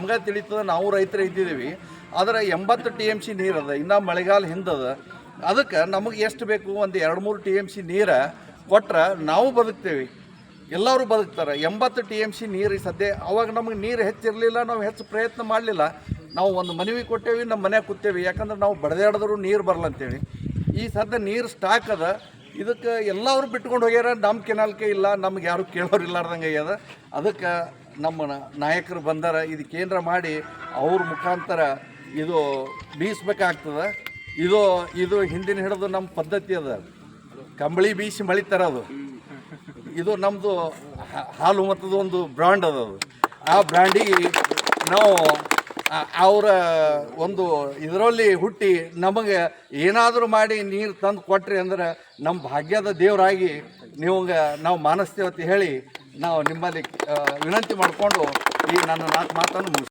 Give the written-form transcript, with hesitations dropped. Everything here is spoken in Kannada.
ನಿಮ್ಗೆ ತಿಳಿತದ, ನಾವು ರೈತರು ಇದ್ದಿದ್ದೀವಿ. ಆದರೆ 80 TMC ನೀರದ, ಇನ್ನು ಮಳೆಗಾಲ ಹಿಂದದ. ಅದಕ್ಕೆ ನಮಗೆ ಎಷ್ಟು ಬೇಕು, ಒಂದು 2-3 TMC ನೀರು ಕೊಟ್ರೆ ನಾವು ಬದುಕ್ತೇವೆ, ಎಲ್ಲರೂ ಬದುಕ್ತಾರೆ. 80 TMC ನೀರು ಸದ್ಯ ಅವಾಗ ನಮಗೆ ನೀರು ಹೆಚ್ಚಿರಲಿಲ್ಲ, ನಾವು ಹೆಚ್ಚು ಪ್ರಯತ್ನ ಮಾಡಲಿಲ್ಲ. ನಾವು ಒಂದು ಮನವಿ ಕೊಟ್ಟೇವಿ, ನಮ್ಮ ಮನ್ಯಾಗ ಕೂತೇವಿ, ಯಾಕಂದ್ರೆ ನಾವು ಬಡದಾಡಿದ್ರು ನೀರು ಬರಲ್ಲಂತೇಳಿ. ಈ ಸದ್ಯ ನೀರು ಸ್ಟಾಕ್ ಅದ, ಇದಕ್ಕೆ ಎಲ್ಲರೂ ಬಿಟ್ಕೊಂಡು ಹೋಗ್ಯಾರ. ನಮ್ಮ ಕೆನಾಲ್ಕೆ ಇಲ್ಲ, ನಮ್ಗೆ ಯಾರು ಕೇಳೋರು ಇಲ್ಲಾರ್ದಂಗೆ ಆಗ್ಯದ. ಅದಕ್ಕೆ ನಮ್ಮ ನಾಯಕರು ಬಂದಾರ, ಇದು ಕೇಂದ್ರ ಮಾಡಿ ಅವ್ರ ಮುಖಾಂತರ ಇದು ಬೀಸಬೇಕಾಗ್ತದೆ. ಇದು ಹಿಂದಿನ ಹಿಡಿದು ನಮ್ಮ ಪದ್ಧತಿ ಅದ, ಕಂಬಳಿ ಬೀಸಿ ಮಳಿತಾರೆ. ಇದು ನಮ್ಮದು ಹಾಲು ಮತ್ತದ ಒಂದು ಬ್ರ್ಯಾಂಡ್ ಅದು. ಆ ಬ್ರ್ಯಾಂಡಿಗೆ ನಾವು ಅವರ ಒಂದು ಇದರಲ್ಲಿ ಹುಟ್ಟಿ ನಮಗೆ ಏನಾದರೂ ಮಾಡಿ ನೀರು ತಂದು ಕೊಟ್ರಿ ಅಂದ್ರೆ ನಮ್ಮ ಭಾಗ್ಯದ ದೇವರಾಗಿ ನಾವು ಮಾನಸ್ತೇವೆ ಅಂತ ಹೇಳಿ ನಾವು ನಿಮ್ಮಲ್ಲಿ ವಿನಂತಿ ಮಾಡಿಕೊಂಡು ಈ ನನ್ನ 4 ಮಾತನ್ನು ಮುಗಿಸ್ತೀನಿ.